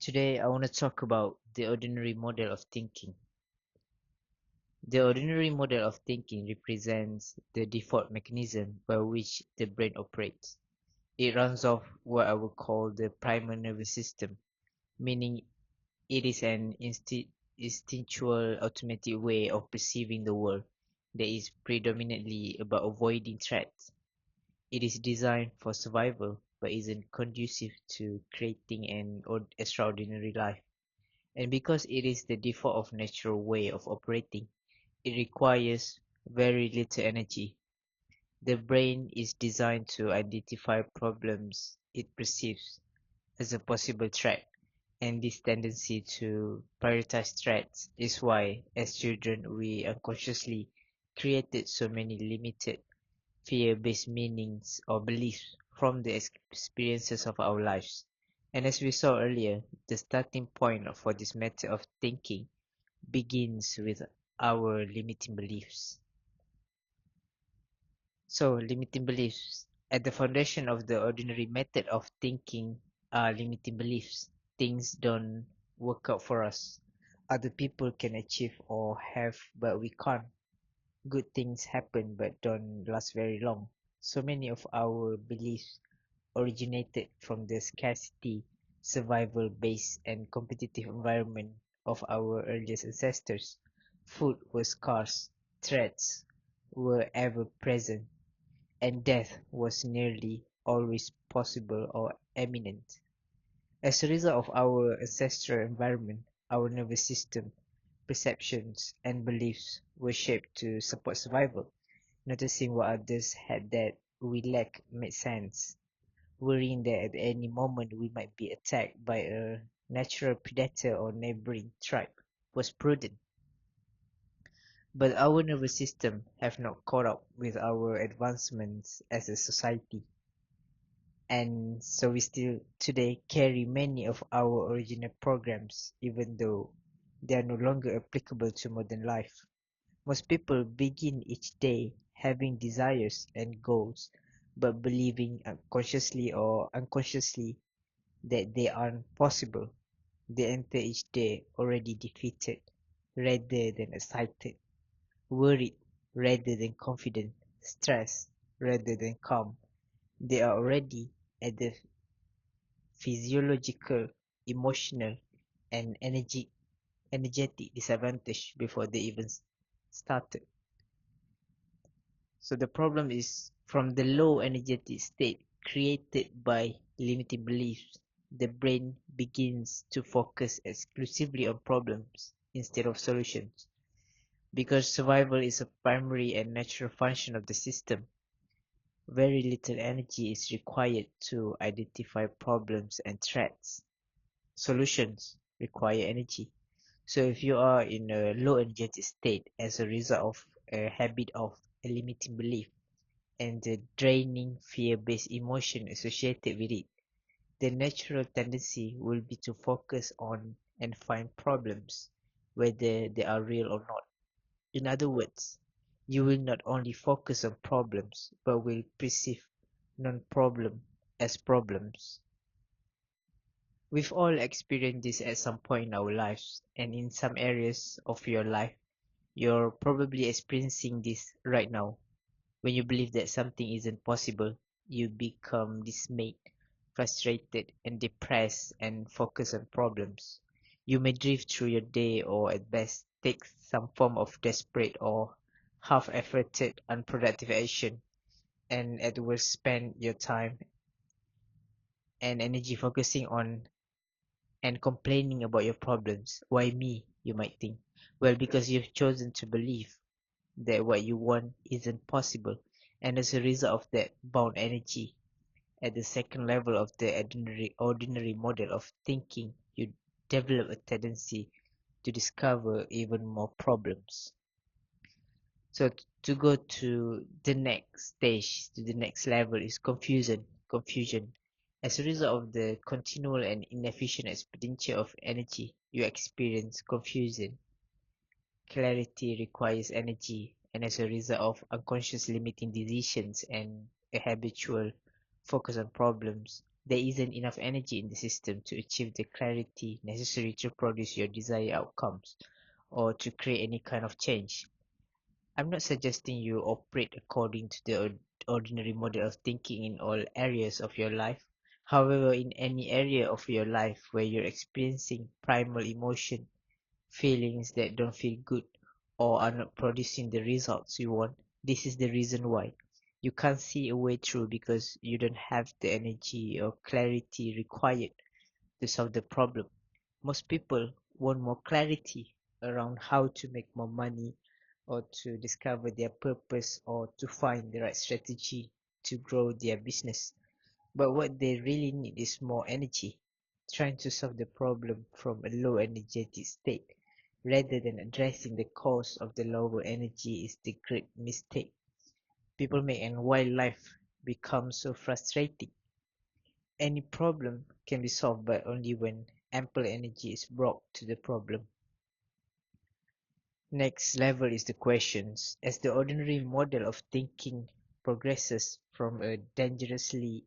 Today, I want to talk about the ordinary model of thinking. The ordinary model of thinking represents the default mechanism by which the brain operates. It runs off what I would call the primal nervous system, meaning it is an instinctual, automatic way of perceiving the world that is predominantly about avoiding threats. It is designed for survival, but isn't conducive to creating an extraordinary life. And because it is the default of natural way of operating, it requires very little energy. The brain is designed to identify problems it perceives as a possible threat, and this tendency to prioritize threats is why, as children, we unconsciously created so many limited fear-based meanings or beliefs from the experiences of our lives. And as we saw earlier, the starting point for this method of thinking begins with our limiting beliefs. So, limiting beliefs. At the foundation of the ordinary method of thinking are limiting beliefs. Things don't work out for us. Other people can achieve or have, but we can't. Good things happen but don't last very long. So many of our beliefs originated from the scarcity, survival based, and competitive environment of our earliest ancestors. Food was scarce, threats were ever present, and death was nearly always possible or imminent. As a result of our ancestral environment, our nervous system, perceptions, and beliefs were shaped to support survival. Noticing what others had that we lack made sense. Worrying that at any moment we might be attacked by a natural predator or neighboring tribe was prudent. But our nervous system have not caught up with our advancements as a society, and so we still today carry many of our original programs even though they are no longer applicable to modern life. Most people begin each day having desires and goals, but believing consciously or unconsciously that they aren't possible. They enter each day already defeated rather than excited, worried rather than confident, stressed rather than calm. They are already at the physiological, emotional, and energetic disadvantage before they even started. So the problem is from the low energetic state created by limiting beliefs, the brain begins to focus exclusively on problems instead of solutions. Because survival is a primary and natural function of the system, very little energy is required to identify problems and threats. Solutions require energy. So if you are in a low energetic state as a result of a habit of a limiting belief, and the draining fear-based emotion associated with it, the natural tendency will be to focus on and find problems, whether they are real or not. In other words, you will not only focus on problems, but will perceive non-problem as problems. We've all experienced this at some point in our lives, and in some areas of your life, you're probably experiencing this right now. When you believe that something isn't possible, you become dismayed, frustrated, and depressed and focus on problems. You may drift through your day or at best take some form of desperate or half-efforted unproductive action, and at worst spend your time and energy focusing on and complaining about your problems. Why me, you might think? Well, because you've chosen to believe that what you want isn't possible, and as a result of that bound energy, at the second level of the ordinary model of thinking, you develop a tendency to discover even more problems. So to go to the next stage, to the next level is confusion. Confusion. As a result of the continual and inefficient expenditure of energy, you experience confusion. Clarity requires energy, and as a result of unconscious limiting decisions and a habitual focus on problems, there isn't enough energy in the system to achieve the clarity necessary to produce your desired outcomes or to create any kind of change. I'm not suggesting you operate according to the ordinary model of thinking in all areas of your life. However, in any area of your life where you're experiencing primal emotion, feelings that don't feel good, or are not producing the results you want, this is the reason why. You can't see a way through because you don't have the energy or clarity required to solve the problem. Most people want more clarity around how to make more money or to discover their purpose or to find the right strategy to grow their business. But what they really need is more energy, trying to solve the problem from a low energetic state rather than addressing the cause of the lower energy is the great mistake people make, and why life becomes so frustrating. Any problem can be solved but only when ample energy is brought to the problem. Next level is the questions. As the ordinary model of thinking progresses from a dangerously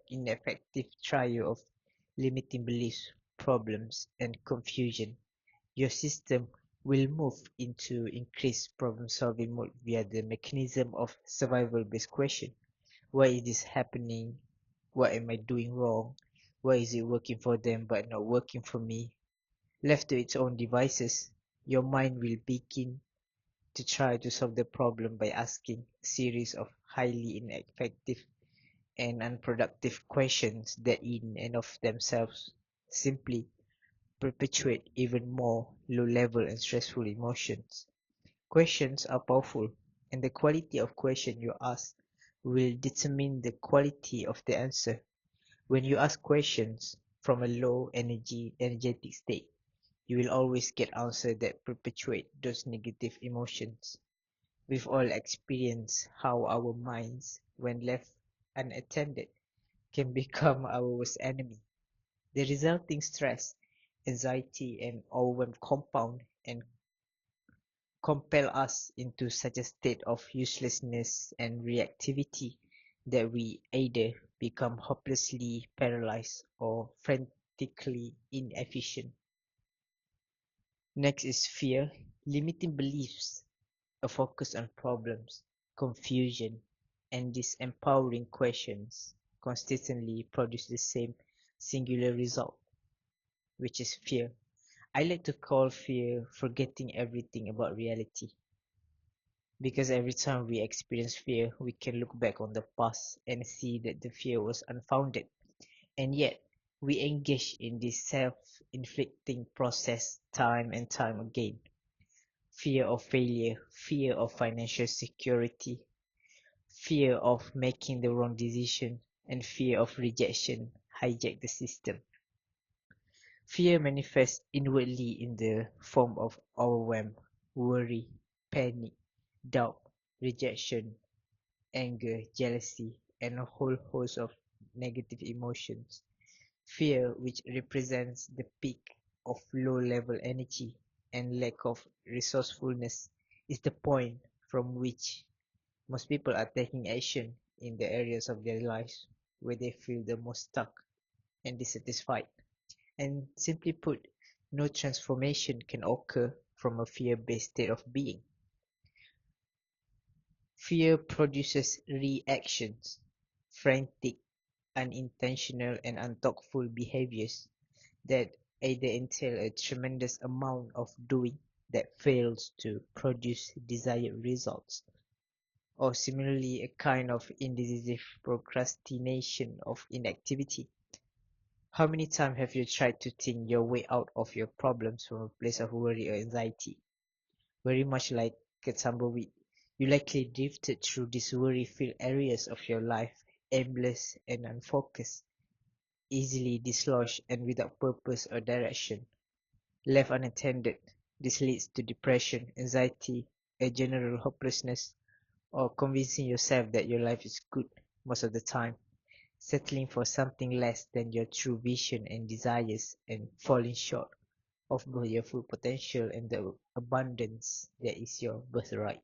ineffective trio of limiting beliefs, problems, and confusion, your system will move into increased problem-solving mode via the mechanism of survival-based question. Why is this happening? What am I doing wrong? Why is it working for them but not working for me? Left to its own devices, your mind will begin to try to solve the problem by asking a series of highly ineffective and unproductive questions that in and of themselves simply perpetuate even more low-level and stressful emotions. Questions are powerful, and the quality of question you ask will determine the quality of the answer. When you ask questions from a low energetic state, you will always get answers that perpetuate those negative emotions. We've all experienced how our minds, when left unattended, can become our worst enemy. The resulting stress, anxiety, and overwhelm compound and compel us into such a state of uselessness and reactivity that we either become hopelessly paralyzed or frantically inefficient. Next is fear, limiting beliefs, a focus on problems, confusion, and disempowering questions consistently produce the same singular result, which is fear. I like to call fear forgetting everything about reality. Because every time we experience fear, we can look back on the past and see that the fear was unfounded. And yet, we engage in this self-inflicting process time and time again. Fear of failure, fear of financial security, fear of making the wrong decision, and fear of rejection hijack the system. Fear manifests inwardly in the form of overwhelm, worry, panic, doubt, rejection, anger, jealousy, and a whole host of negative emotions. Fear, which represents the peak of low-level energy and lack of resourcefulness, is the point from which most people are taking action in the areas of their lives where they feel the most stuck and dissatisfied. And simply put, no transformation can occur from a fear-based state of being. Fear produces reactions, frantic, unintentional, and unthoughtful behaviors that either entail a tremendous amount of doing that fails to produce desired results, or similarly a kind of indecisive procrastination of inactivity. How many times have you tried to think your way out of your problems from a place of worry or anxiety? Very much like a tumbleweed, you likely drifted through these worry-filled areas of your life, aimless and unfocused, easily dislodged and without purpose or direction. Left unattended, this leads to depression, anxiety, a general hopelessness, or convincing yourself that your life is good most of the time, settling for something less than your true vision and desires, and falling short of both your full potential and the abundance that is your birthright.